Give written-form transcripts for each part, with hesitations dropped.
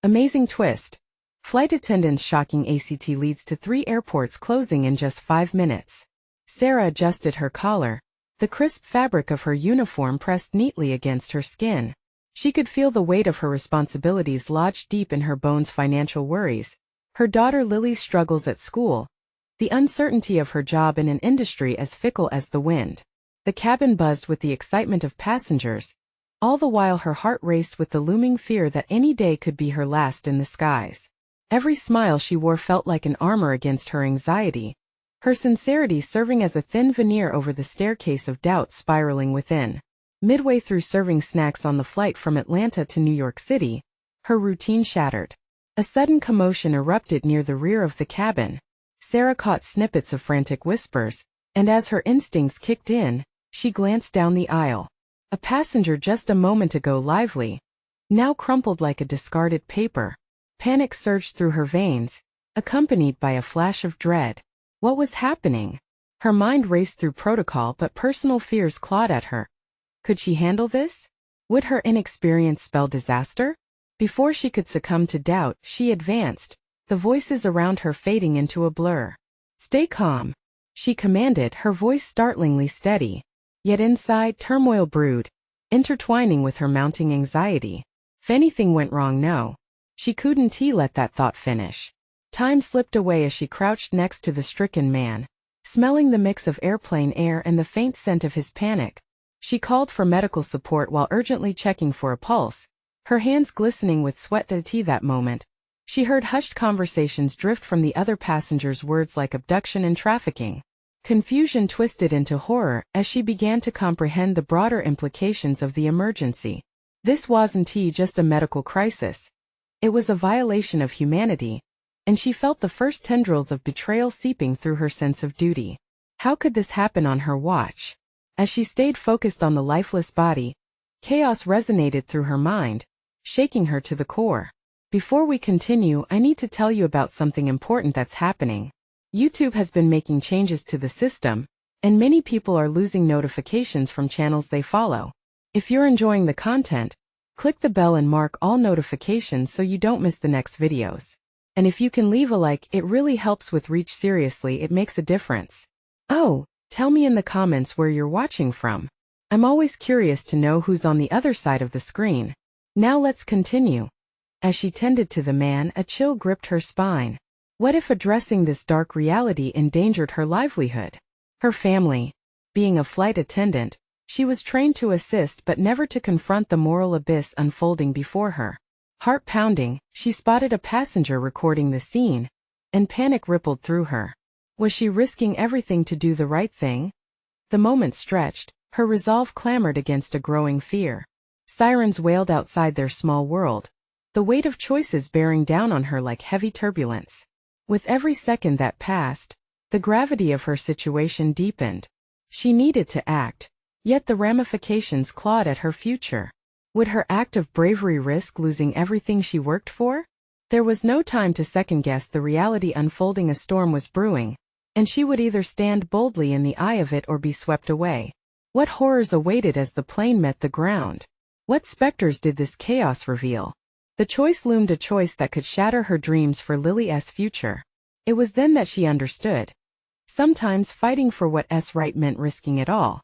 Amazing twist. Flight attendant's shocking ACT leads to 3 airports closing in just 5 minutes. Sarah adjusted her collar. The crisp fabric of her uniform pressed neatly against her skin. She could feel the weight of her responsibilities lodged deep in her bones: financial worries, her daughter Lily's struggles at school, the uncertainty of her job in an industry as fickle as the wind. The cabin buzzed with the excitement of passengers. All the while her heart raced with the looming fear that any day could be her last in the skies. Every smile she wore felt like an armor against her anxiety, her sincerity serving as a thin veneer over the staircase of doubt spiraling within. Midway through serving snacks on the flight from Atlanta to New York City, her routine shattered. A sudden commotion erupted near the rear of the cabin. Sarah caught snippets of frantic whispers, and as her instincts kicked in, she glanced down the aisle. A passenger just a moment ago lively, now crumpled like a discarded paper. Panic surged through her veins, accompanied by a flash of dread. What was happening? Her mind raced through protocol, but personal fears clawed at her. Could she handle this? Would her inexperience spell disaster? Before she could succumb to doubt, she advanced, the voices around her fading into a blur. "Stay calm," she commanded, her voice startlingly steady. Yet inside, turmoil brewed, intertwining with her mounting anxiety. If anything went wrong, no. She couldn't let that thought finish. Time slipped away as she crouched next to the stricken man, smelling the mix of airplane air and the faint scent of his panic. She called for medical support while urgently checking for a pulse, her hands glistening with sweat. At that moment, she heard hushed conversations drift from the other passengers, words like abduction and trafficking. Confusion twisted into horror as she began to comprehend the broader implications of the emergency. This wasn't just a medical crisis. It was a violation of humanity, and she felt the first tendrils of betrayal seeping through her sense of duty. How could this happen on her watch? As she stayed focused on the lifeless body, chaos resonated through her mind, shaking her to the core. Before we continue, I need to tell you about something important that's happening. YouTube has been making changes to the system, and many people are losing notifications from channels they follow. If you're enjoying the content, click the bell and mark all notifications so you don't miss the next videos. And if you can leave a like, it really helps with reach. Seriously, it makes a difference. Oh, tell me in the comments where you're watching from. I'm always curious to know who's on the other side of the screen. Now let's continue. As she tended to the man, a chill gripped her spine. What if addressing this dark reality endangered her livelihood? Her family. Being a flight attendant, she was trained to assist but never to confront the moral abyss unfolding before her. Heart pounding, she spotted a passenger recording the scene, and panic rippled through her. Was she risking everything to do the right thing? The moment stretched, her resolve clamored against a growing fear. Sirens wailed outside their small world, the weight of choices bearing down on her like heavy turbulence. With every second that passed, the gravity of her situation deepened. She needed to act, yet the ramifications clawed at her future. Would her act of bravery risk losing everything she worked for? There was no time to second-guess the reality unfolding. A storm was brewing, and she would either stand boldly in the eye of it or be swept away. What horrors awaited as the plane met the ground? What specters did this chaos reveal? The choice loomed, a choice that could shatter her dreams for Lily's future. It was then that she understood. Sometimes fighting for what's right meant risking it all.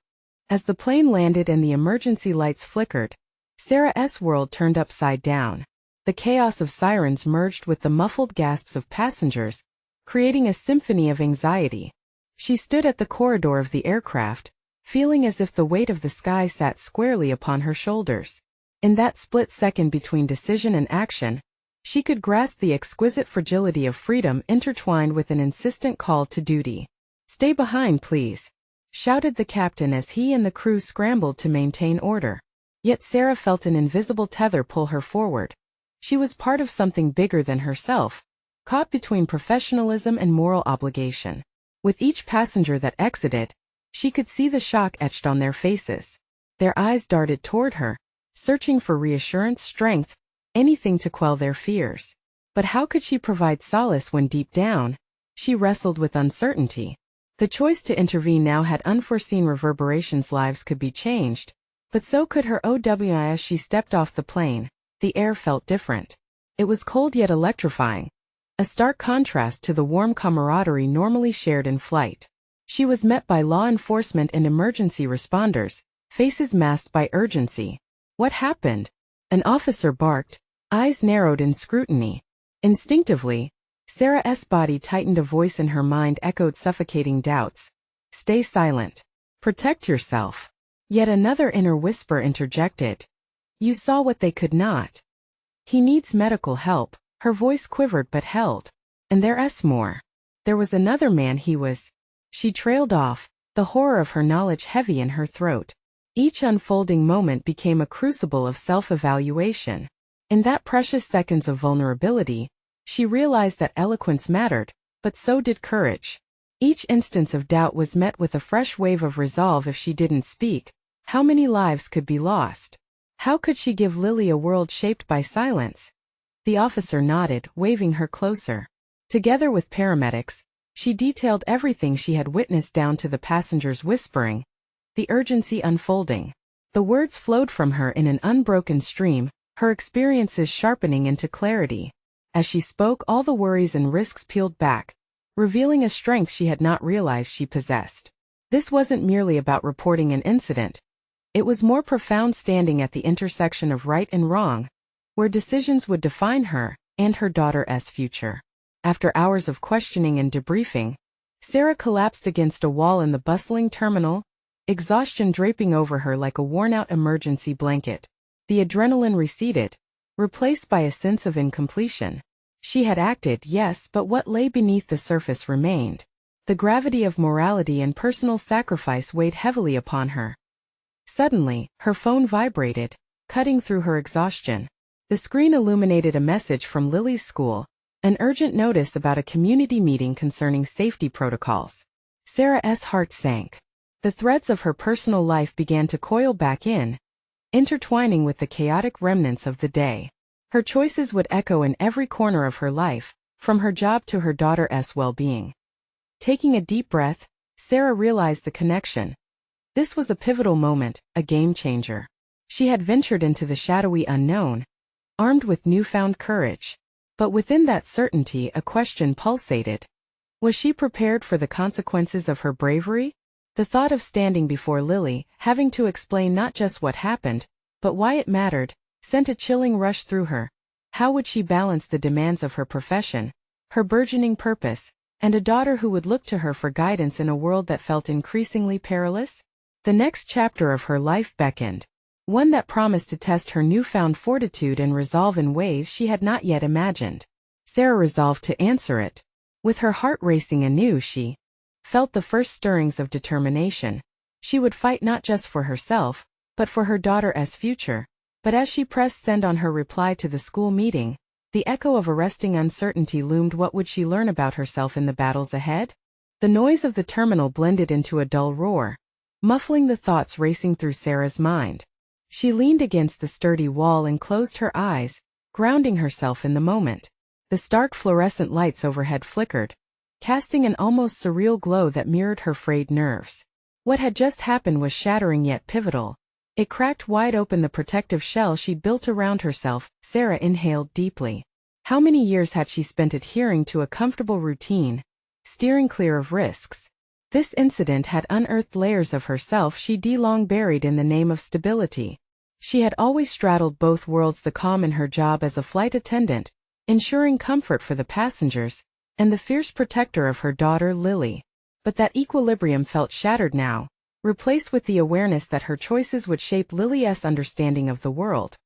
As the plane landed and the emergency lights flickered, Sarah's world turned upside down. The chaos of sirens merged with the muffled gasps of passengers, creating a symphony of anxiety. She stood at the corridor of the aircraft, feeling as if the weight of the sky sat squarely upon her shoulders. In that split second between decision and action, she could grasp the exquisite fragility of freedom intertwined with an insistent call to duty. "Stay behind, please," shouted the captain as he and the crew scrambled to maintain order. Yet Sarah felt an invisible tether pull her forward. She was part of something bigger than herself, caught between professionalism and moral obligation. With each passenger that exited, she could see the shock etched on their faces. Their eyes darted toward her, searching for reassurance, strength, anything to quell their fears. But how could she provide solace when deep down, she wrestled with uncertainty? The choice to intervene now had unforeseen reverberations. Lives could be changed, but so could her OWI. As she stepped off the plane, the air felt different. It was cold yet electrifying, a stark contrast to the warm camaraderie normally shared in flight. She was met by law enforcement and emergency responders, faces masked by urgency. What happened? An officer barked, eyes narrowed in scrutiny. Instinctively, Sarah's body tightened. A voice in her mind echoed suffocating doubts. Stay silent. Protect yourself. Yet another inner whisper interjected. You saw what they could not. He needs medical help. Her voice quivered but held. And there's more. There was another man. He was. She trailed off, the horror of her knowledge heavy in her throat. Each unfolding moment became a crucible of self-evaluation. In that precious seconds of vulnerability, she realized that eloquence mattered, but so did courage. Each instance of doubt was met with a fresh wave of resolve. If she didn't speak, how many lives could be lost? How could she give Lily a world shaped by silence? The officer nodded, waving her closer. Together with paramedics, she detailed everything she had witnessed down to the passengers whispering, the urgency unfolding. The words flowed from her in an unbroken stream, her experiences sharpening into clarity. As she spoke, all the worries and risks peeled back, revealing a strength she had not realized she possessed. This wasn't merely about reporting an incident. It was more profound, standing at the intersection of right and wrong, where decisions would define her and her daughter's future. After hours of questioning and debriefing, Sarah collapsed against a wall in the bustling terminal, exhaustion draping over her like a worn-out emergency blanket. The adrenaline receded, replaced by a sense of incompletion. She had acted, yes, but what lay beneath the surface remained. The gravity of morality and personal sacrifice weighed heavily upon her. Suddenly, her phone vibrated, cutting through her exhaustion. The screen illuminated a message from Lily's school, an urgent notice about a community meeting concerning safety protocols. Sarah's heart sank. The threads of her personal life began to coil back in, intertwining with the chaotic remnants of the day. Her choices would echo in every corner of her life, from her job to her daughter's well-being. Taking a deep breath, Sarah realized the connection. This was a pivotal moment, a game-changer. She had ventured into the shadowy unknown, armed with newfound courage. But within that certainty, a question pulsated. Was she prepared for the consequences of her bravery? The thought of standing before Lily, having to explain not just what happened, but why it mattered, sent a chilling rush through her. How would she balance the demands of her profession, her burgeoning purpose, and a daughter who would look to her for guidance in a world that felt increasingly perilous? The next chapter of her life beckoned, one that promised to test her newfound fortitude and resolve in ways she had not yet imagined. Sarah resolved to answer it. With her heart racing anew, she felt the first stirrings of determination. She would fight not just for herself, but for her daughter's future. But as she pressed send on her reply to the school meeting, the echo of arresting uncertainty loomed. What would she learn about herself in the battles ahead? The noise of the terminal blended into a dull roar, muffling the thoughts racing through Sarah's mind. She leaned against the sturdy wall and closed her eyes, grounding herself in the moment. The stark fluorescent lights overhead flickered, casting an almost surreal glow that mirrored her frayed nerves. What had just happened was shattering yet pivotal. It cracked wide open the protective shell she'd built around herself. Sarah inhaled deeply. How many years had she spent adhering to a comfortable routine, steering clear of risks? This incident had unearthed layers of herself she'd long buried in the name of stability. She had always straddled both worlds, the calm in her job as a flight attendant, ensuring comfort for the passengers, and the fierce protector of her daughter Lily. But that equilibrium felt shattered now, replaced with the awareness that her choices would shape Lily's understanding of the world.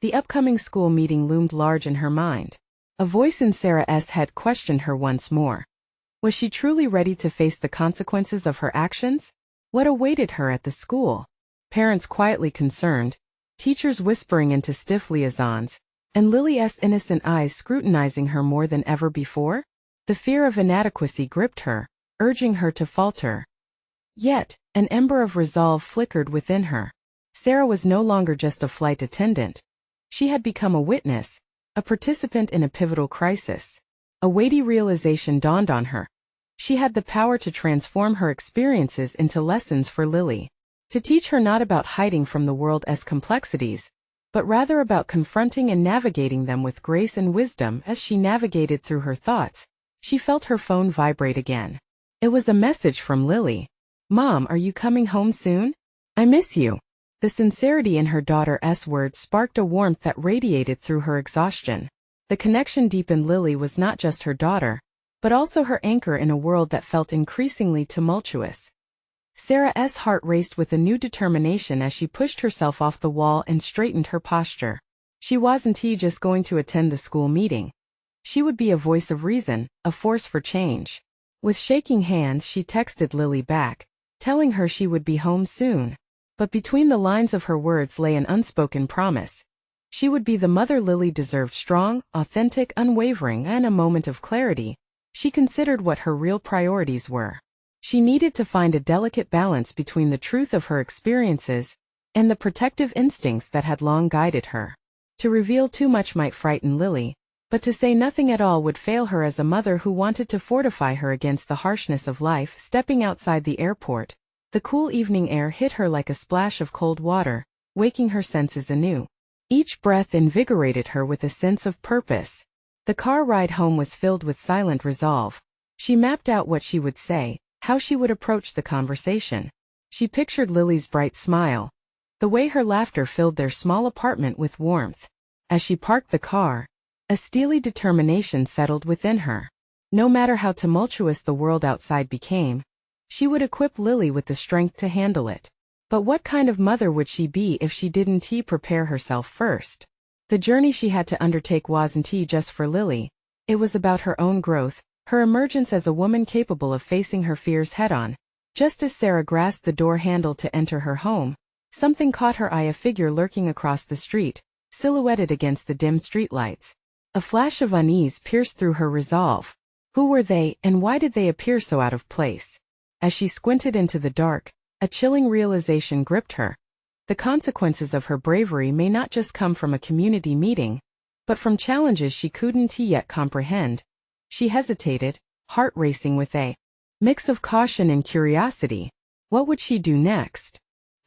The upcoming school meeting loomed large in her mind. A voice in Sarah's head questioned her once more. Was she truly ready to face the consequences of her actions? What awaited her at the school? Parents quietly concerned, teachers whispering into stiff liaisons, and Lily's innocent eyes scrutinizing her more than ever before? The fear of inadequacy gripped her, urging her to falter. Yet, an ember of resolve flickered within her. Sarah was no longer just a flight attendant. She had become a witness, a participant in a pivotal crisis. A weighty realization dawned on her. She had the power to transform her experiences into lessons for Lily. To teach her not about hiding from the world's complexities, but rather about confronting and navigating them with grace and wisdom. As she navigated through her thoughts, she felt her phone vibrate again. It was a message from Lily. "Mom, are you coming home soon? I miss you." The sincerity in her daughter's words sparked a warmth that radiated through her exhaustion. The connection deepened. Lily was not just her daughter, but also her anchor in a world that felt increasingly tumultuous. Sarah's heart raced with a new determination as she pushed herself off the wall and straightened her posture. She wasn't just going to attend the school meeting. She would be a voice of reason, a force for change. With shaking hands, she texted Lily back, telling her she would be home soon. But between the lines of her words lay an unspoken promise. She would be the mother Lily deserved, strong, authentic, unwavering. And a moment of clarity, she considered what her real priorities were. She needed to find a delicate balance between the truth of her experiences and the protective instincts that had long guided her. To reveal too much might frighten Lily, but to say nothing at all would fail her as a mother who wanted to fortify her against the harshness of life. Stepping outside the airport, the cool evening air hit her like a splash of cold water, waking her senses anew. Each breath invigorated her with a sense of purpose. The car ride home was filled with silent resolve. She mapped out what she would say, how she would approach the conversation. She pictured Lily's bright smile, the way her laughter filled their small apartment with warmth. As she parked the car, a steely determination settled within her. No matter how tumultuous the world outside became, she would equip Lily with the strength to handle it. But what kind of mother would she be if she didn't prepare herself first? The journey she had to undertake wasn't just for Lily. It was about her own growth, her emergence as a woman capable of facing her fears head-on. Just as Sarah grasped the door handle to enter her home, something caught her eye: a figure lurking across the street, silhouetted against the dim streetlights. A flash of unease pierced through her resolve. Who were they, and why did they appear so out of place? As she squinted into the dark, a chilling realization gripped her. The consequences of her bravery may not just come from a community meeting, but from challenges she couldn't yet comprehend. She hesitated, heart racing with a mix of caution and curiosity. What would she do next?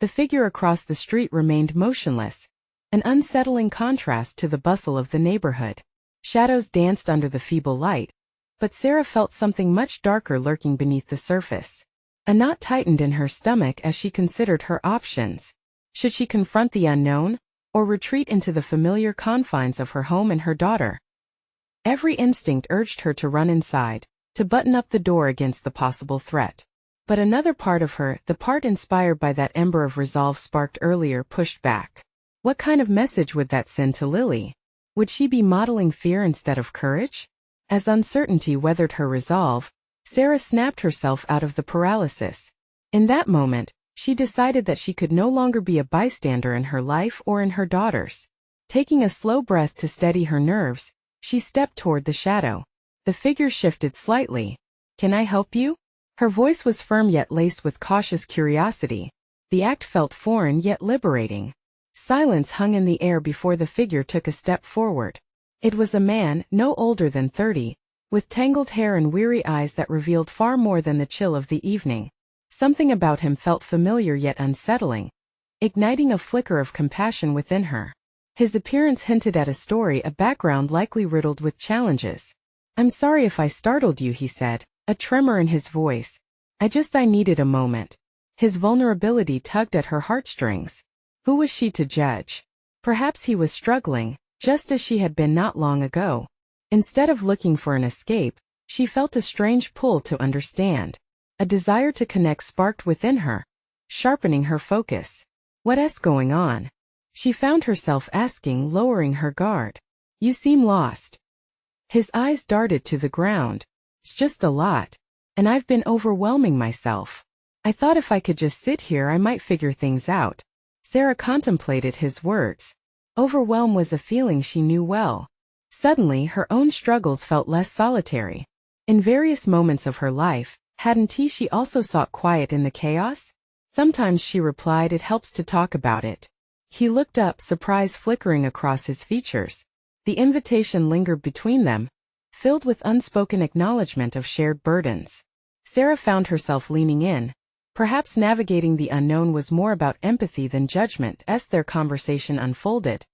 The figure across the street remained motionless, an unsettling contrast to the bustle of the neighborhood. Shadows danced under the feeble light, but Sarah felt something much darker lurking beneath the surface. A knot tightened in her stomach as she considered her options. Should she confront the unknown, or retreat into the familiar confines of her home and her daughter? Every instinct urged her to run inside, to button up the door against the possible threat. But another part of her, the part inspired by that ember of resolve sparked earlier, pushed back. What kind of message would that send to Lily? Would she be modeling fear instead of courage? As uncertainty weathered her resolve, Sarah snapped herself out of the paralysis. In that moment, she decided that she could no longer be a bystander in her life or in her daughter's. Taking a slow breath to steady her nerves, she stepped toward the shadow. The figure shifted slightly. "Can I help you?" Her voice was firm yet laced with cautious curiosity. The act felt foreign yet liberating. Silence hung in the air before the figure took a step forward. It was a man, no older than 30, with tangled hair and weary eyes that revealed far more than the chill of the evening. Something about him felt familiar yet unsettling, igniting a flicker of compassion within her. His appearance hinted at a story, a background likely riddled with challenges. "I'm sorry if I startled you," he said, a tremor in his voice. I needed a moment." His vulnerability tugged at her heartstrings. Who was she to judge? Perhaps he was struggling, just as she had been not long ago. Instead of looking for an escape, she felt a strange pull to understand. A desire to connect sparked within her, sharpening her focus. "What's going on?" she found herself asking, lowering her guard. "You seem lost." His eyes darted to the ground. "It's just a lot. And I've been overwhelming myself. I thought if I could just sit here I might figure things out." Sarah contemplated his words. Overwhelm was a feeling she knew well. Suddenly her own struggles felt less solitary. In various moments of her life, hadn't she also sought quiet in the chaos? Sometimes, she replied, "It helps to talk about it." He looked up, surprise flickering across his features. The invitation lingered between them, filled with unspoken acknowledgement of shared burdens. Sarah found herself leaning in. Perhaps navigating the unknown was more about empathy than judgment. As their conversation unfolded,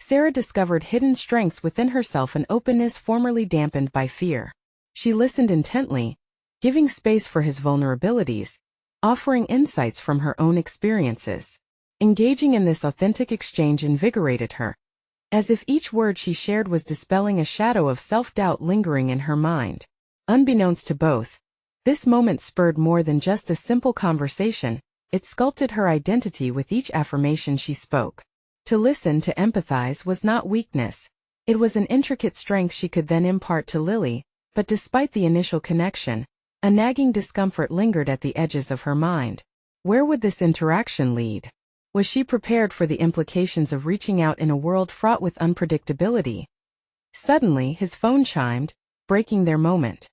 Sarah discovered hidden strengths within herself and openness formerly dampened by fear. She listened intently, giving space for his vulnerabilities, offering insights from her own experiences. Engaging in this authentic exchange invigorated her, as if each word she shared was dispelling a shadow of self-doubt lingering in her mind. Unbeknownst to both, this moment spurred more than just a simple conversation. It sculpted her identity with each affirmation she spoke. To listen, to empathize, was not weakness. It was an intricate strength she could then impart to Lily, but despite the initial connection, a nagging discomfort lingered at the edges of her mind. Where would this interaction lead? Was she prepared for the implications of reaching out in a world fraught with unpredictability? Suddenly, his phone chimed, breaking their moment.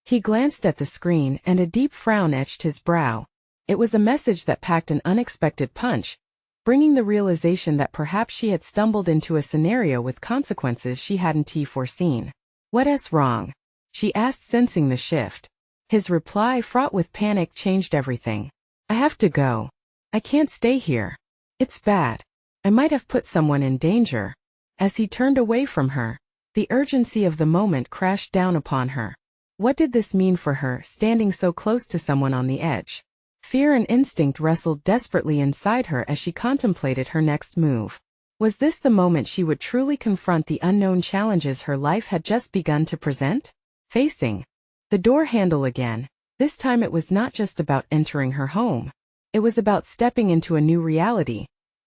He glanced at the screen, and a deep frown etched his brow. It was a message that packed an unexpected punch, bringing the realization that perhaps she had stumbled into a scenario with consequences she hadn't foreseen. "What's wrong?" she asked, sensing the shift. His reply, fraught with panic, changed everything. "I have to go. I can't stay here. It's bad. I might have put someone in danger." As he turned away from her, the urgency of the moment crashed down upon her. What did this mean for her, standing so close to someone on the edge? Fear and instinct wrestled desperately inside her as she contemplated her next move. Was this the moment she would truly confront the unknown challenges her life had just begun to present? Facing the door handle again, this time it was not just about entering her home. It was about stepping into a new reality,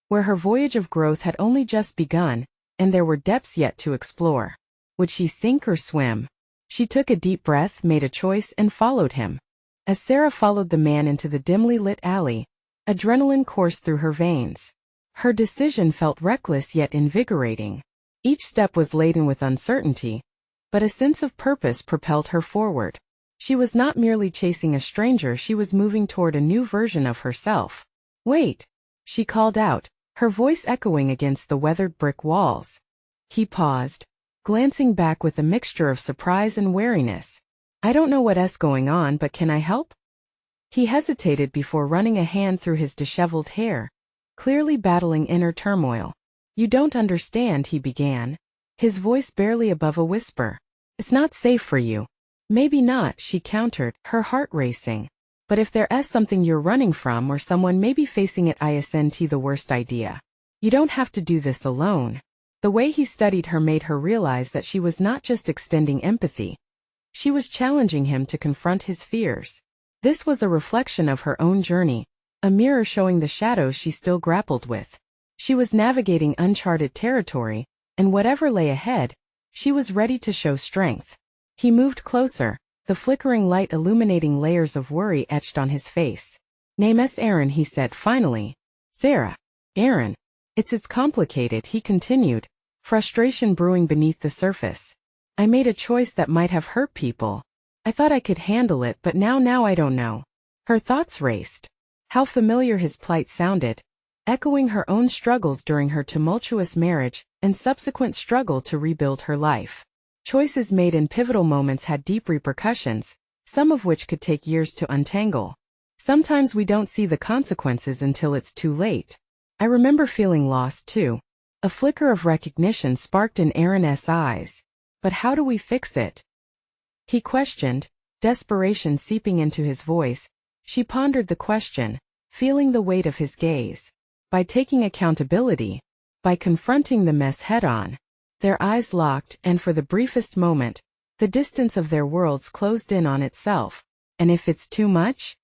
where her voyage of growth had only just begun, and there were depths yet to explore. Would she sink or swim? She took a deep breath, made a choice, and followed him. As Sarah followed the man into the dimly lit alley, adrenaline coursed through her veins. Her decision felt reckless yet invigorating. Each step was laden with uncertainty, but a sense of purpose propelled her forward. She was not merely chasing a stranger, she was moving toward a new version of herself. "Wait," she called out, her voice echoing against the weathered brick walls. He paused, glancing back with a mixture of surprise and wariness. "I don't know what's going on, but can I help?" He hesitated before running a hand through his disheveled hair, clearly battling inner turmoil. "You don't understand," he began, his voice barely above a whisper. "It's not safe for you." "Maybe not," she countered, her heart racing. "But if there's something you're running from or someone may be facing it, isn't the worst idea. You don't have to do this alone." The way he studied her made her realize that she was not just extending empathy. She was challenging him to confront his fears. This was a reflection of her own journey, a mirror showing the shadows she still grappled with. She was navigating uncharted territory, and whatever lay ahead, she was ready to show strength. He moved closer, the flickering light illuminating layers of worry etched on his face. "Name's Aaron," he said finally. "Sarah." "Aaron. It's complicated," he continued, frustration brewing beneath the surface. "I made a choice that might have hurt people. I thought I could handle it, but now I don't know." Her thoughts raced. How familiar his plight sounded, echoing her own struggles during her tumultuous marriage and subsequent struggle to rebuild her life. Choices made in pivotal moments had deep repercussions, some of which could take years to untangle. Sometimes we don't see the consequences until it's too late. I remember feeling lost too. A flicker of recognition sparked in Aaron's eyes. "But how do we fix it?" he questioned, desperation seeping into his voice. She pondered the question, feeling the weight of his gaze. "By taking accountability. By confronting the mess head-on." Their eyes locked, and for the briefest moment, the distance of their worlds closed in on itself. "And if it's too much?"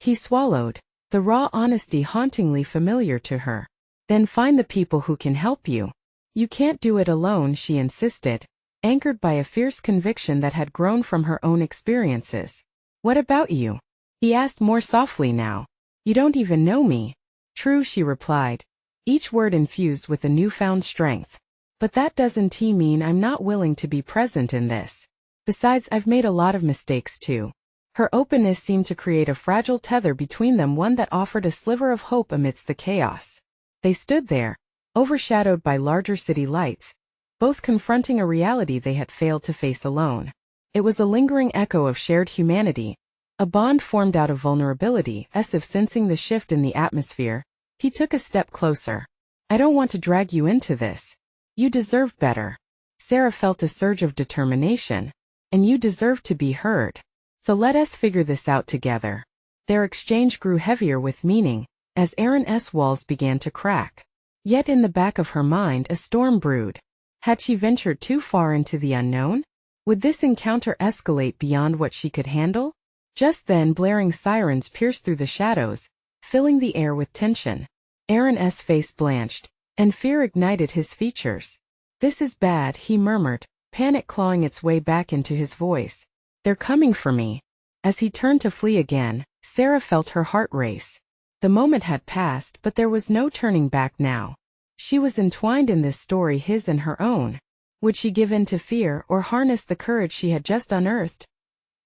He swallowed, the raw honesty hauntingly familiar to her. "Then find the people who can help you. You can't do it alone," she insisted, anchored by a fierce conviction that had grown from her own experiences. "What about you?" he asked more softly now. "You don't even know me." "True," she replied, each word infused with a newfound strength. "But that doesn't mean I'm not willing to be present in this. Besides, I've made a lot of mistakes too." Her openness seemed to create a fragile tether between them, one that offered a sliver of hope amidst the chaos. They stood there, overshadowed by larger city lights, both confronting a reality they had failed to face alone. It was a lingering echo of shared humanity, a bond formed out of vulnerability. As if sensing the shift in the atmosphere, he took a step closer. I don't want to drag you into this. You deserve better. Sarah felt a surge of determination. And you deserve to be heard. So let us figure this out together. Their exchange grew heavier with meaning, as Erin's walls began to crack. Yet in the back of her mind a storm brewed. Had she ventured too far into the unknown? Would this encounter escalate beyond what she could handle? Just then blaring sirens pierced through the shadows, filling the air with tension. Erin's face blanched, and fear ignited his features. This is bad, he murmured, panic clawing its way back into his voice. They're coming for me. As he turned to flee again, Sarah felt her heart race. The moment had passed, but there was no turning back now. She was entwined in this story, his and her own. Would she give in to fear or harness the courage she had just unearthed?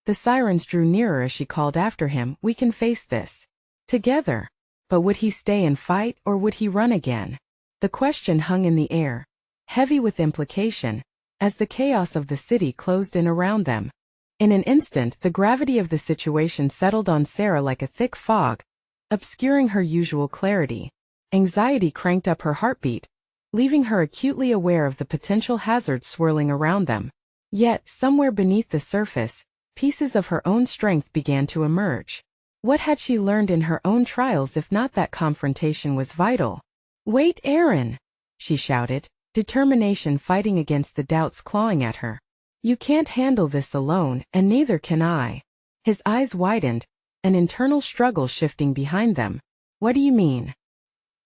The sirens drew nearer as she called after him, we can face this together. But would he stay and fight, or would he run again? The question hung in the air, heavy with implication, as the chaos of the city closed in around them. In an instant the gravity of the situation settled on Sarah like a thick fog, obscuring her usual clarity. Anxiety cranked up her heartbeat, leaving her acutely aware of the potential hazards swirling around them. Yet, somewhere beneath the surface, pieces of her own strength began to emerge. What had she learned in her own trials if not that confrontation was vital? Wait, Erin! She shouted, determination fighting against the doubts clawing at her. You can't handle this alone, and neither can I. His eyes widened, an internal struggle shifting behind them. What do you mean?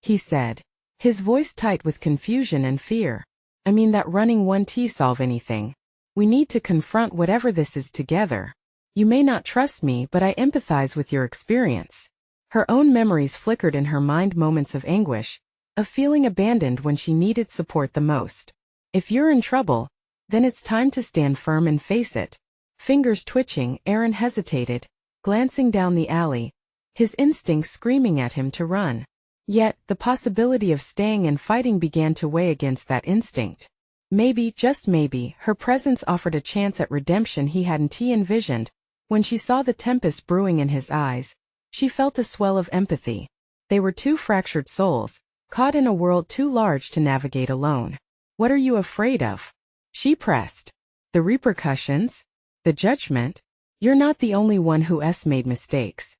He said, his voice tight with confusion and fear. I mean that running 1T solve anything. We need to confront whatever this is together. You may not trust me, but I empathize with your experience. Her own memories flickered in her mind, moments of anguish, of feeling abandoned when she needed support the most. If you're in trouble, then it's time to stand firm and face it. Fingers twitching, Erin hesitated, glancing down the alley, his instincts screaming at him to run. Yet, the possibility of staying and fighting began to weigh against that instinct. Maybe, just maybe, her presence offered a chance at redemption he hadn't envisioned. When she saw the tempest brewing in his eyes, she felt a swell of empathy. They were two fractured souls, caught in a world too large to navigate alone. What are you afraid of? She pressed. The repercussions? The judgment? You're not the only one who's made mistakes.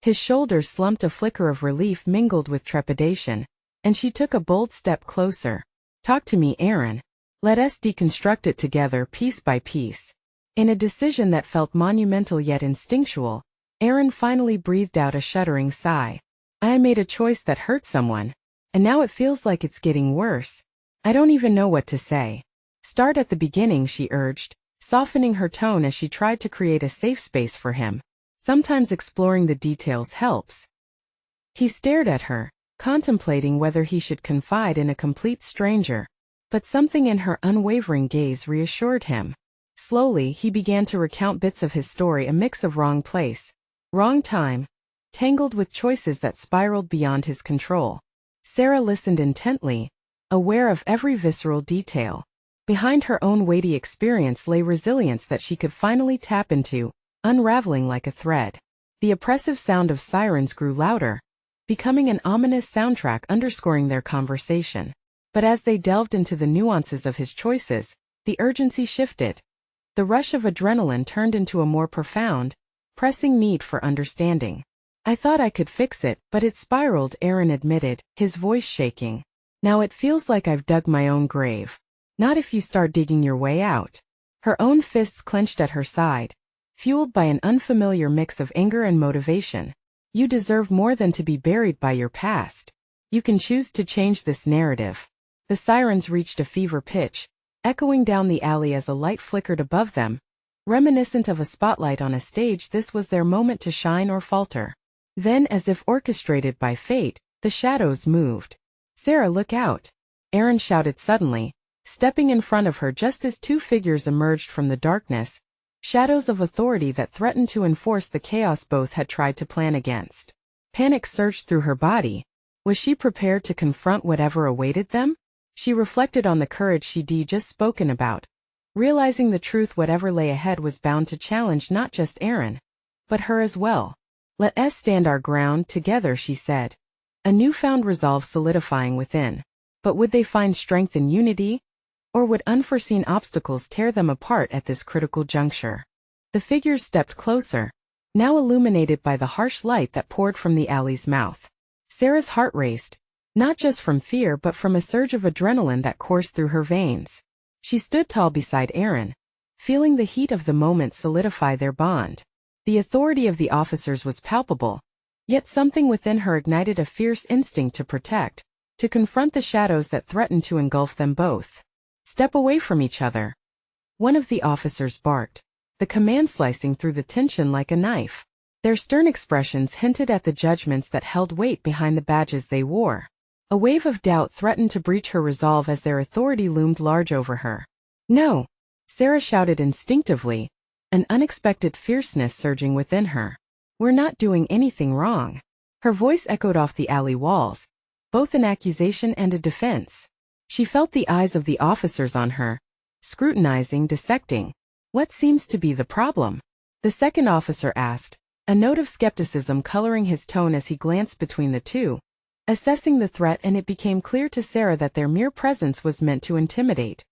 His shoulders slumped, a flicker of relief mingled with trepidation, and she took a bold step closer. Talk to me, Erin. Let us deconstruct it together piece by piece. In a decision that felt monumental yet instinctual, Erin finally breathed out a shuddering sigh. I made a choice that hurt someone, and now it feels like it's getting worse. I don't even know what to say. Start at the beginning, she urged, softening her tone as she tried to create a safe space for him. Sometimes exploring the details helps. He stared at her, contemplating whether he should confide in a complete stranger, but something in her unwavering gaze reassured him. Slowly, he began to recount bits of his story, a mix of wrong place, wrong time, tangled with choices that spiraled beyond his control. Sarah listened intently, aware of every visceral detail. Behind her own weighty experience lay resilience that she could finally tap into, unraveling like a thread. The oppressive sound of sirens grew louder, becoming an ominous soundtrack underscoring their conversation. But as they delved into the nuances of his choices, the urgency shifted. The rush of adrenaline turned into a more profound, pressing need for understanding. I thought I could fix it, but it spiraled, Erin admitted, his voice shaking. Now it feels like I've dug my own grave. Not if you start digging your way out. Her own fists clenched at her side, fueled by an unfamiliar mix of anger and motivation. You deserve more than to be buried by your past. You can choose to change this narrative. The sirens reached a fever pitch, echoing down the alley as a light flickered above them. Reminiscent of a spotlight on a stage, this was their moment to shine or falter. Then, as if orchestrated by fate, the shadows moved. Sarah, look out! Erin shouted suddenly, stepping in front of her just as two figures emerged from the darkness. Shadows of authority that threatened to enforce the chaos both had tried to plan against. Panic surged through her body. Was she prepared to confront whatever awaited them? She reflected on the courage she'd just spoken about, realizing the truth whatever lay ahead was bound to challenge not just Erin, but her as well. Let us stand our ground together, she said. a newfound resolve solidifying within. But would they find strength in unity? Or would unforeseen obstacles tear them apart at this critical juncture? The figures stepped closer, now illuminated by the harsh light that poured from the alley's mouth. Sarah's heart raced, not just from fear but from a surge of adrenaline that coursed through her veins. She stood tall beside Aaron, feeling the heat of the moment solidify their bond. The authority of the officers was palpable, yet something within her ignited a fierce instinct to protect, to confront the shadows that threatened to engulf them both. "Step away from each other," one of the officers barked, the command slicing through the tension like a knife. Their stern expressions hinted at the judgments that held weight behind the badges they wore. A wave of doubt threatened to breach her resolve as their authority loomed large over her. "No!" Sarah shouted instinctively, an unexpected fierceness surging within her. "We're not doing anything wrong." Her voice echoed off the alley walls, both an accusation and a defense. She felt the eyes of the officers on her, scrutinizing, dissecting. "What seems to be the problem?" the second officer asked, a note of skepticism coloring his tone as he glanced between the two, assessing the threat, and it became clear to Sarah that their mere presence was meant to intimidate.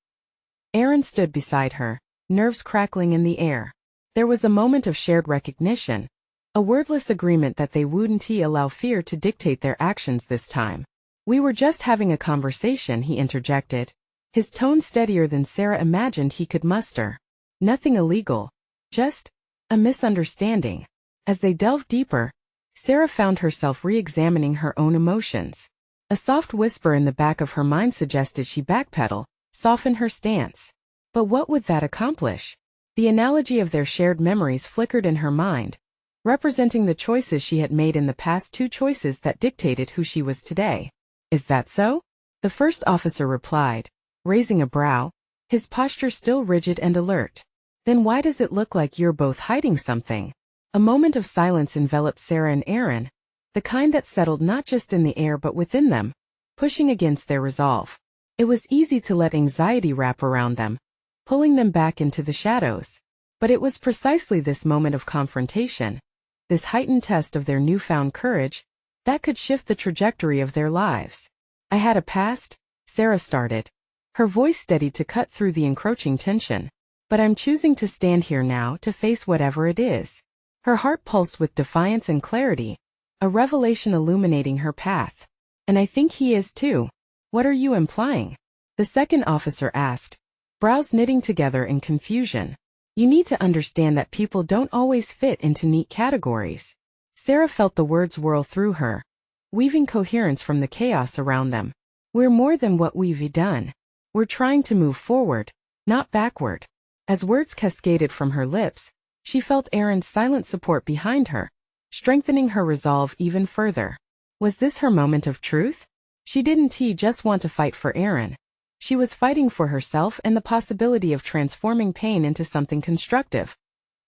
Aaron stood beside her, nerves crackling in the air. There was a moment of shared recognition, a wordless agreement that they wouldn't allow fear to dictate their actions this time. "We were just having a conversation," he interjected, his tone steadier than Sarah imagined he could muster. "Nothing illegal. Just a misunderstanding." As they delved deeper, Sarah found herself re-examining her own emotions. A soft whisper in the back of her mind suggested she backpedal, soften her stance. But what would that accomplish? The analogy of their shared memories flickered in her mind, representing the choices she had made in the past, two choices that dictated who she was today. "Is that so?" the first officer replied, raising a brow, his posture still rigid and alert. "Then why does it look like you're both hiding something?" A moment of silence enveloped Sarah and Aaron, the kind that settled not just in the air but within them, pushing against their resolve. It was easy to let anxiety wrap around them, pulling them back into the shadows. But it was precisely this moment of confrontation, this heightened test of their newfound courage, that could shift the trajectory of their lives. "I had a past," Sarah started, her voice steady to cut through the encroaching tension. "But I'm choosing to stand here now to face whatever it is." Her heart pulsed with defiance and clarity, a revelation illuminating her path. "And I think he is too." "What are you implying?" the second officer asked, brows knitting together in confusion. "You need to understand that people don't always fit into neat categories." Sarah felt the words whirl through her, weaving coherence from the chaos around them. "We're more than what we've done. We're trying to move forward, not backward." As words cascaded from her lips, she felt Aaron's silent support behind her, strengthening her resolve even further. Was this her moment of truth? She didn't just want to fight for Aaron. She was fighting for herself and the possibility of transforming pain into something constructive.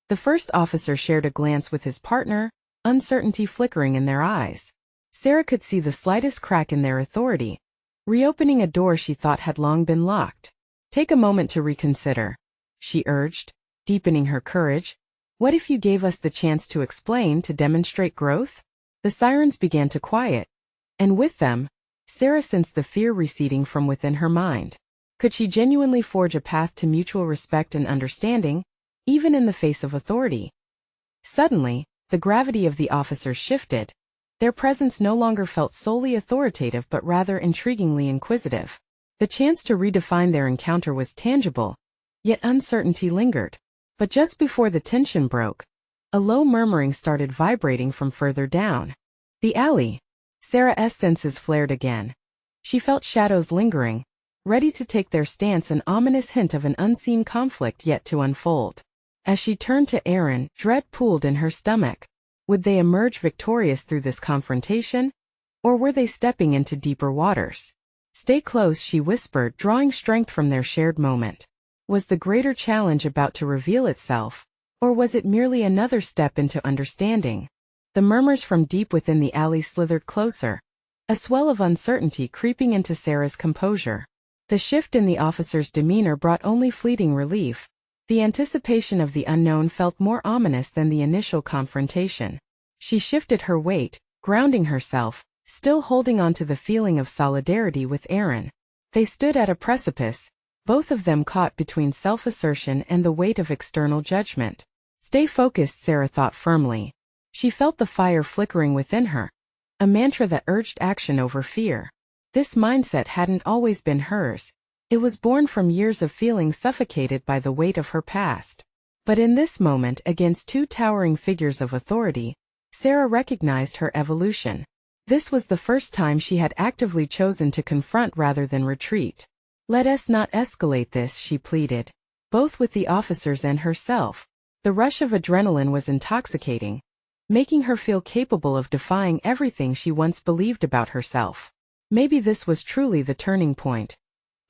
The first officer shared a glance with his partner, uncertainty flickering in their eyes. Sarah could see the slightest crack in their authority, reopening a door she thought had long been locked. "Take a moment to reconsider," she urged, deepening her courage. "What if you gave us the chance to explain, to demonstrate growth?" The sirens began to quiet, and with them, Sarah sensed the fear receding from within her mind. Could she genuinely forge a path to mutual respect and understanding, even in the face of authority? Suddenly, the gravity of the officers shifted. Their presence no longer felt solely authoritative but rather intriguingly inquisitive. The chance to redefine their encounter was tangible, yet uncertainty lingered. But just before the tension broke, a low murmuring started vibrating from further down the alley. Sarah's senses flared again. She felt shadows lingering, ready to take their stance, an ominous hint of an unseen conflict yet to unfold. As she turned to Aaron, dread pooled in her stomach. Would they emerge victorious through this confrontation? Or were they stepping into deeper waters? "Stay close," she whispered, drawing strength from their shared moment. Was the greater challenge about to reveal itself, or was it merely another step into understanding? The murmurs from deep within the alley slithered closer, a swell of uncertainty creeping into Sarah's composure. The shift in the officer's demeanor brought only fleeting relief. The anticipation of the unknown felt more ominous than the initial confrontation. She shifted her weight, grounding herself, still holding on to the feeling of solidarity with Aaron. They stood at a precipice, both of them caught between self-assertion and the weight of external judgment. Stay focused, Sarah thought firmly. She felt the fire flickering within her, a mantra that urged action over fear. This mindset hadn't always been hers. It was born from years of feeling suffocated by the weight of her past. But in this moment, against two towering figures of authority, Sarah recognized her evolution. This was the first time she had actively chosen to confront rather than retreat. Let us not escalate this, she pleaded, both with the officers and herself. The rush of adrenaline was intoxicating, making her feel capable of defying everything she once believed about herself. Maybe this was truly the turning point.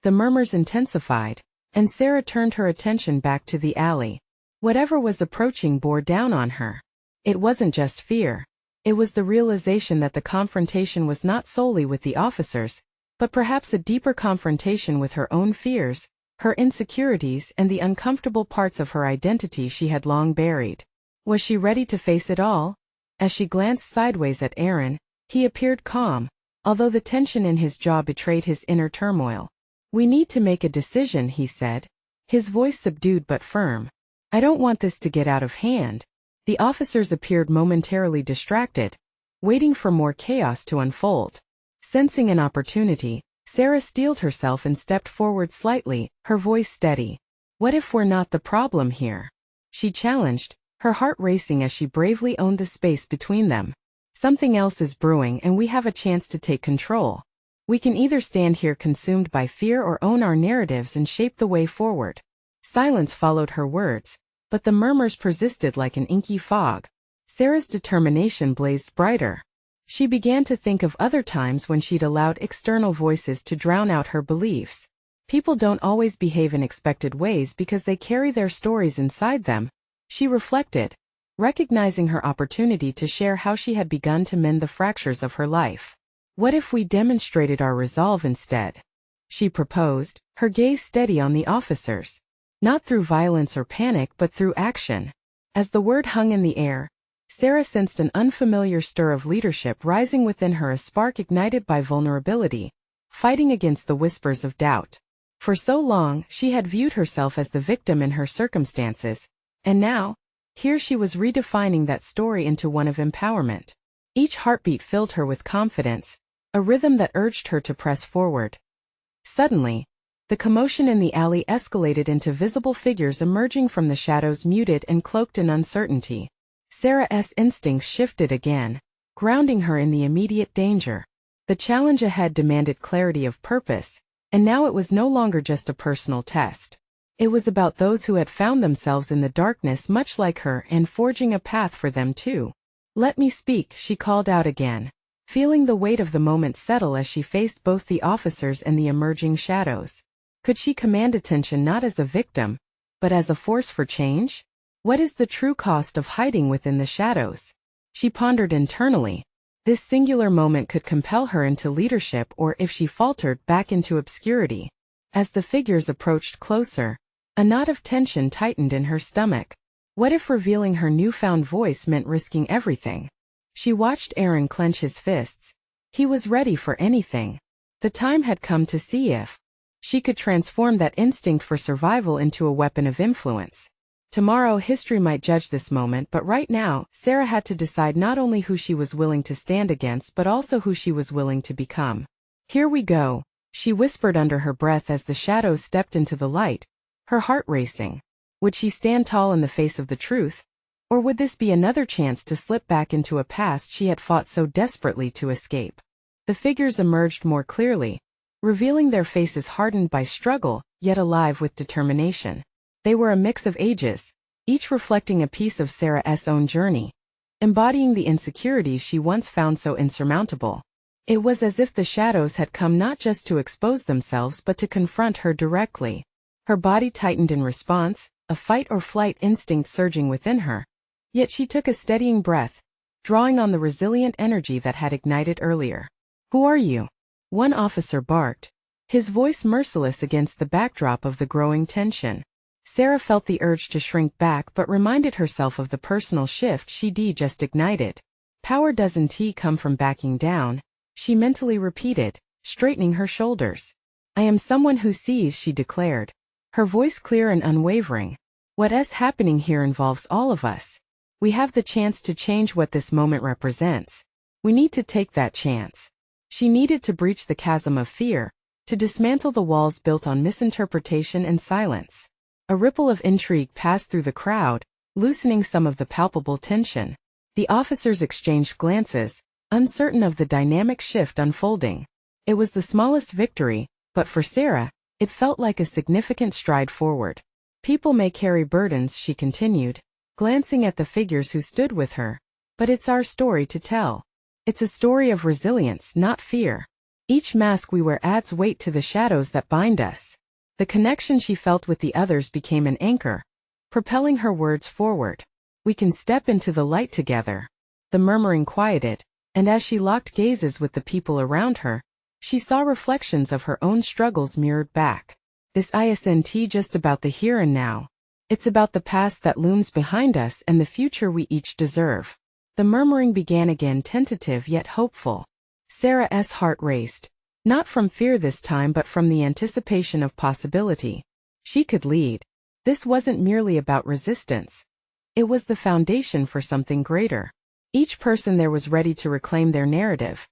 The murmurs intensified, and Sarah turned her attention back to the alley. Whatever was approaching bore down on her. It wasn't just fear. It was the realization that the confrontation was not solely with the officers, but perhaps a deeper confrontation with her own fears, her insecurities, and the uncomfortable parts of her identity she had long buried. Was she ready to face it all? As she glanced sideways at Aaron, he appeared calm, although the tension in his jaw betrayed his inner turmoil. "We need to make a decision," he said, his voice subdued but firm. "I don't want this to get out of hand." The officers appeared momentarily distracted, waiting for more chaos to unfold. Sensing an opportunity, Sarah steeled herself and stepped forward slightly, her voice steady. "What if we're not the problem here?" she challenged, her heart racing as she bravely owned the space between them. "Something else is brewing and we have a chance to take control. We can either stand here consumed by fear or own our narratives and shape the way forward." Silence followed her words, but the murmurs persisted like an inky fog. Sarah's determination blazed brighter. She began to think of other times when she'd allowed external voices to drown out her beliefs. People don't always behave in expected ways because they carry their stories inside them, she reflected, recognizing her opportunity to share how she had begun to mend the fractures of her life. "What if we demonstrated our resolve instead?" she proposed, her gaze steady on the officers. Not through violence or panic but through action. As the word hung in the air, Sarah sensed an unfamiliar stir of leadership rising within her, a spark ignited by vulnerability, fighting against the whispers of doubt. For so long, she had viewed herself as the victim in her circumstances, and now, here she was redefining that story into one of empowerment. Each heartbeat filled her with confidence, a rhythm that urged her to press forward. Suddenly, the commotion in the alley escalated into visible figures emerging from the shadows, muted and cloaked in uncertainty. Sarah's instincts shifted again, grounding her in the immediate danger. The challenge ahead demanded clarity of purpose, and now it was no longer just a personal test. It was about those who had found themselves in the darkness much like her and forging a path for them too. "Let me speak," she called out again, feeling the weight of the moment settle as she faced both the officers and the emerging shadows. Could she command attention not as a victim, but as a force for change? What is the true cost of hiding within the shadows? She pondered internally. This singular moment could compel her into leadership, or if she faltered, back into obscurity. As the figures approached closer, a knot of tension tightened in her stomach. What if revealing her newfound voice meant risking everything? She watched Aaron clench his fists. He was ready for anything. The time had come to see if she could transform that instinct for survival into a weapon of influence. Tomorrow history might judge this moment, but right now, Sarah had to decide not only who she was willing to stand against but also who she was willing to become. "Here we go," she whispered under her breath as the shadows stepped into the light, her heart racing. Would she stand tall in the face of the truth? Or would this be another chance to slip back into a past she had fought so desperately to escape? The figures emerged more clearly, revealing their faces hardened by struggle, yet alive with determination. They were a mix of ages, each reflecting a piece of Sarah's own journey, embodying the insecurities she once found so insurmountable. It was as if the shadows had come not just to expose themselves but to confront her directly. Her body tightened in response, a fight-or-flight instinct surging within her. Yet she took a steadying breath, drawing on the resilient energy that had ignited earlier. "Who are you?" one officer barked, his voice merciless against the backdrop of the growing tension. Sarah felt the urge to shrink back but reminded herself of the personal shift she'd just ignited. Power doesn't come from backing down, she mentally repeated, straightening her shoulders. I am someone who sees, she declared, her voice clear and unwavering. What's happening here involves all of us. We have the chance to change what this moment represents. We need to take that chance. She needed to breach the chasm of fear, to dismantle the walls built on misinterpretation and silence. A ripple of intrigue passed through the crowd, loosening some of the palpable tension. The officers exchanged glances, uncertain of the dynamic shift unfolding. It was the smallest victory, but for Sarah, it felt like a significant stride forward. People may carry burdens, she continued, glancing at the figures who stood with her. But it's our story to tell. It's a story of resilience, not fear. Each mask we wear adds weight to the shadows that bind us. The connection she felt with the others became an anchor, propelling her words forward. We can step into the light together. The murmuring quieted, and as she locked gazes with the people around her, she saw reflections of her own struggles mirrored back. This isn't just about the here and now. It's about the past that looms behind us and the future we each deserve. The murmuring began again, tentative yet hopeful. Sarah's heart raced, not from fear this time but from the anticipation of possibility. She could lead. This wasn't merely about resistance. It was the foundation for something greater. Each person there was ready to reclaim their narrative.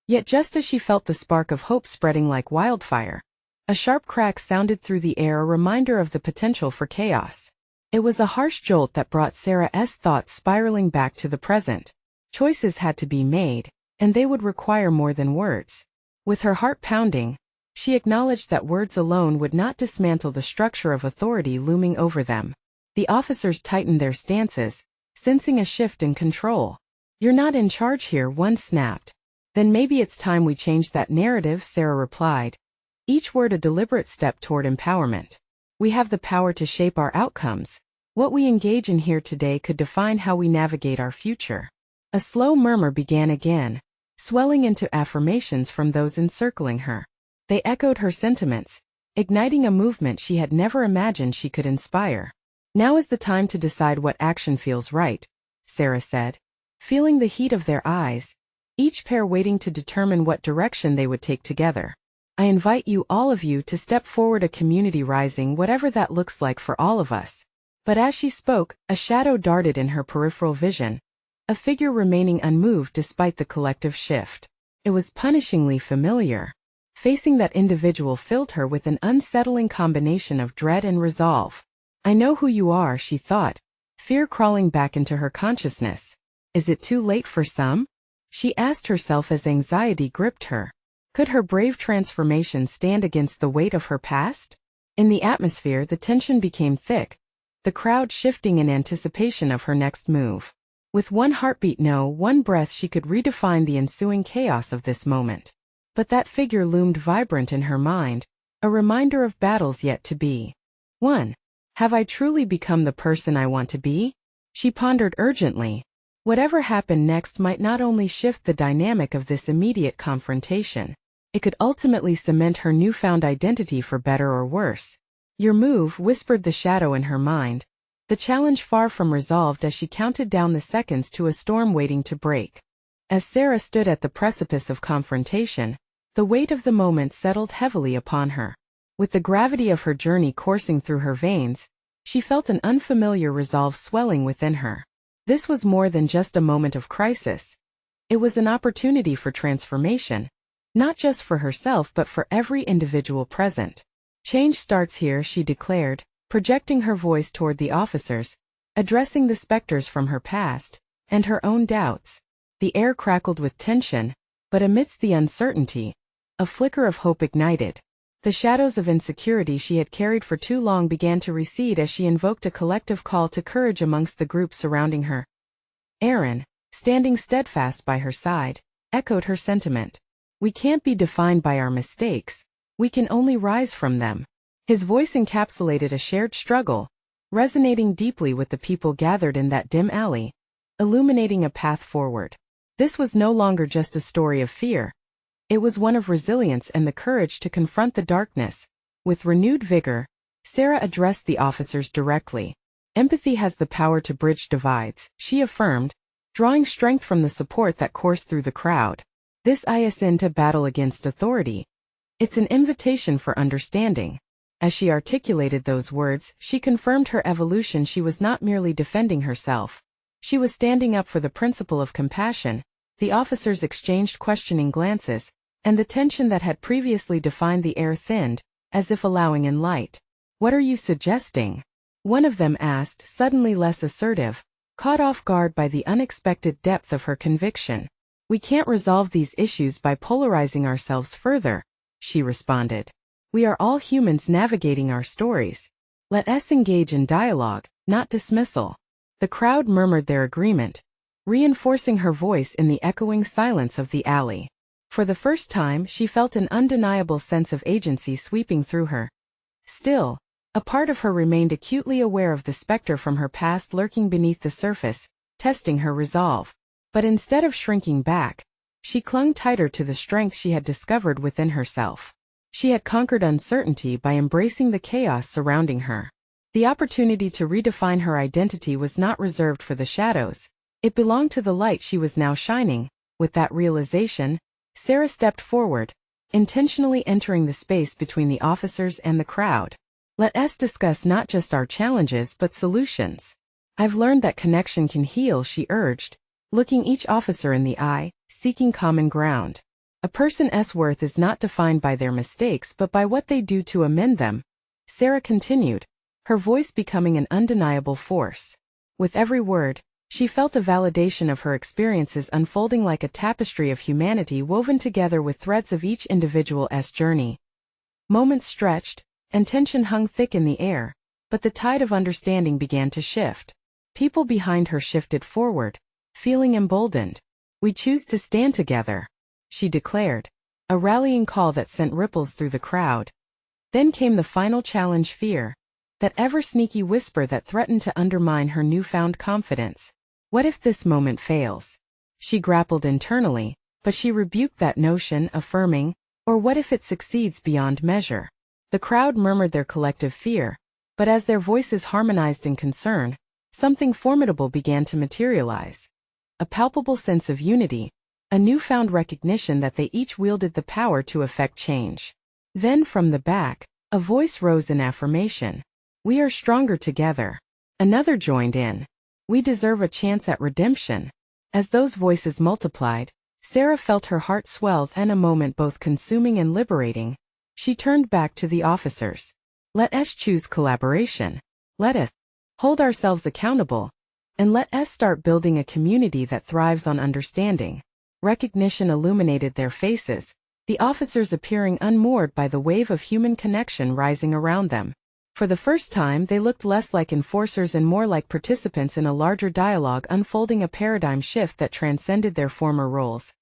Yet just as she felt the spark of hope spreading like wildfire, a sharp crack sounded through the air, a reminder of the potential for chaos. It was a harsh jolt that brought Sarah's thoughts spiraling back to the present. Choices had to be made, and they would require more than words. With her heart pounding, she acknowledged that words alone would not dismantle the structure of authority looming over them. The officers tightened their stances, sensing a shift in control. You're not in charge here, one snapped. Then maybe it's time we change that narrative, Sarah replied. Each word a deliberate step toward empowerment. We have the power to shape our outcomes. What we engage in here today could define how we navigate our future. A slow murmur began again, swelling into affirmations from those encircling her. They echoed her sentiments, igniting a movement she had never imagined she could inspire. Now is the time to decide what action feels right, Sarah said, feeling the heat of their eyes, each pair waiting to determine what direction they would take together. I invite you, all of you, to step forward, a community rising, whatever that looks like for all of us. But as she spoke, a shadow darted in her peripheral vision, a figure remaining unmoved despite the collective shift. It was punishingly familiar. Facing that individual filled her with an unsettling combination of dread and resolve. I know who you are, she thought, fear crawling back into her consciousness. Is it too late for some? She asked herself as anxiety gripped her. Could her brave transformation stand against the weight of her past? In the atmosphere, the tension became thick, the crowd shifting in anticipation of her next move. With one heartbeat, no, one breath, she could redefine the ensuing chaos of this moment. But that figure loomed vibrant in her mind, a reminder of battles yet to be won. Have I truly become the person I want to be? She pondered urgently. Whatever happened next might not only shift the dynamic of this immediate confrontation, it could ultimately cement her newfound identity for better or worse. Your move, whispered the shadow in her mind, the challenge far from resolved as she counted down the seconds to a storm waiting to break. As Sarah stood at the precipice of confrontation, the weight of the moment settled heavily upon her. With the gravity of her journey coursing through her veins, she felt an unfamiliar resolve swelling within her. This was more than just a moment of crisis. It was an opportunity for transformation, not just for herself but for every individual present. Change starts here, she declared, projecting her voice toward the officers, addressing the specters from her past, and her own doubts. The air crackled with tension, but amidst the uncertainty, a flicker of hope ignited. The shadows of insecurity she had carried for too long began to recede as she invoked a collective call to courage amongst the group surrounding her. Aaron, standing steadfast by her side, echoed her sentiment. We can't be defined by our mistakes. We can only rise from them. His voice encapsulated a shared struggle, resonating deeply with the people gathered in that dim alley, illuminating a path forward. This was no longer just a story of fear. It was one of resilience and the courage to confront the darkness. With renewed vigor, Sarah addressed the officers directly. Empathy has the power to bridge divides, she affirmed, drawing strength from the support that coursed through the crowd. This isn't a battle against authority. It's an invitation for understanding. As she articulated those words, she confirmed her evolution. She was not merely defending herself. She was standing up for the principle of compassion. The officers exchanged questioning glances, and the tension that had previously defined the air thinned, as if allowing in light. "What are you suggesting?" one of them asked, suddenly less assertive, caught off guard by the unexpected depth of her conviction. "We can't resolve these issues by polarizing ourselves further," she responded. "We are all humans navigating our stories. Let us engage in dialogue, not dismissal." The crowd murmured their agreement, reinforcing her voice in the echoing silence of the alley. For the first time, she felt an undeniable sense of agency sweeping through her. Still, a part of her remained acutely aware of the specter from her past lurking beneath the surface, testing her resolve. But instead of shrinking back, she clung tighter to the strength she had discovered within herself. She had conquered uncertainty by embracing the chaos surrounding her. The opportunity to redefine her identity was not reserved for the shadows. It belonged to the light she was now shining. With that realization, Sarah stepped forward, intentionally entering the space between the officers and the crowd. "Let us discuss not just our challenges but solutions. I've learned that connection can heal," she urged, looking each officer in the eye, seeking common ground. "A person's worth is not defined by their mistakes but by what they do to amend them," Sarah continued, her voice becoming an undeniable force. With every word, she felt a validation of her experiences unfolding like a tapestry of humanity woven together with threads of each individual's journey. Moments stretched, and tension hung thick in the air, but the tide of understanding began to shift. People behind her shifted forward, feeling emboldened. "We choose to stand together," she declared, a rallying call that sent ripples through the crowd. Then came the final challenge: fear, that ever-sneaky whisper that threatened to undermine her newfound confidence. What if this moment fails? She grappled internally, but she rebuked that notion, affirming, "Or what if it succeeds beyond measure?" The crowd murmured their collective fear, but as their voices harmonized in concern, something formidable began to materialize. A palpable sense of unity, a newfound recognition that they each wielded the power to effect change. Then from the back, a voice rose in affirmation. "We are stronger together." Another joined in. "We deserve a chance at redemption." As those voices multiplied, Sarah felt her heart swell, and a moment both consuming and liberating. She turned back to the officers. "Let us choose collaboration. Let us hold ourselves accountable. And let us start building a community that thrives on understanding." Recognition illuminated their faces, the officers appearing unmoored by the wave of human connection rising around them. For the first time, they looked less like enforcers and more like participants in a larger dialogue unfolding, a paradigm shift that transcended their former roles.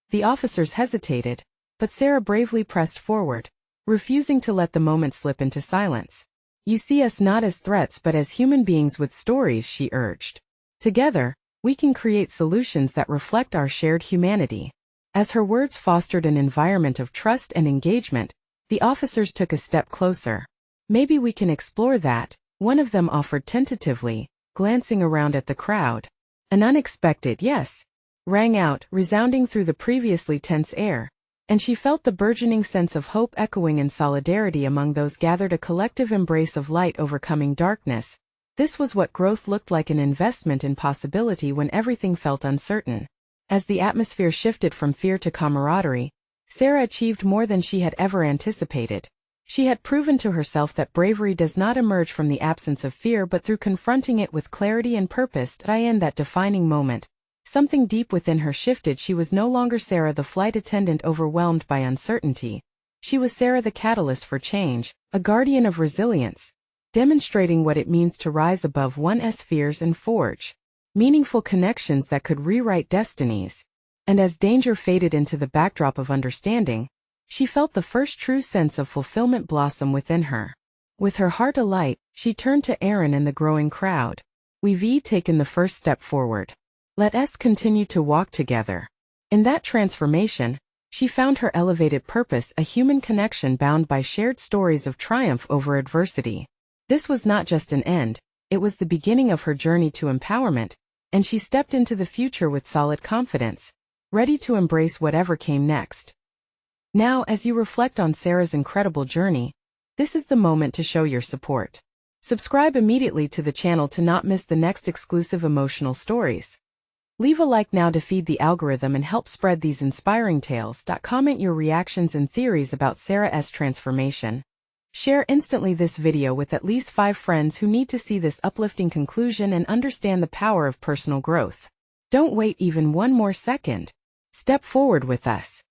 The officers hesitated, but Sarah bravely pressed forward, refusing to let the moment slip into silence. "You see us not as threats but as human beings with stories," she urged. "Together, we can create solutions that reflect our shared humanity." As her words fostered an environment of trust and engagement, the officers took a step closer. "Maybe we can explore that," one of them offered tentatively, glancing around at the crowd. An unexpected "yes" rang out, resounding through the previously tense air, and she felt the burgeoning sense of hope echoing in solidarity among those gathered, a collective embrace of light overcoming darkness. This was what growth looked like, an investment in possibility when everything felt uncertain. As the atmosphere shifted from fear to camaraderie, Sarah achieved more than she had ever anticipated. She had proven to herself that bravery does not emerge from the absence of fear but through confronting it with clarity and purpose. In that defining moment, something deep within her shifted. She was no longer Sarah the flight attendant overwhelmed by uncertainty. She was Sarah the catalyst for change, a guardian of resilience, demonstrating what it means to rise above one's fears and forge meaningful connections that could rewrite destinies. And as danger faded into the backdrop of understanding, she felt the first true sense of fulfillment blossom within her. With her heart alight, she turned to Aaron and the growing crowd. "We've taken the first step forward. Let us continue to walk together." In that transformation, she found her elevated purpose, a human connection bound by shared stories of triumph over adversity. This was not just an end, it was the beginning of her journey to empowerment, and she stepped into the future with solid confidence, ready to embrace whatever came next. Now, as you reflect on Sarah's incredible journey, this is the moment to show your support. Subscribe immediately to the channel to not miss the next exclusive emotional stories. Leave a like now to feed the algorithm and help spread these inspiring tales. Comment your reactions and theories about Sarah's transformation. Share instantly this video with at least 5 friends who need to see this uplifting conclusion and understand the power of personal growth. Don't wait even one more second. Step forward with us.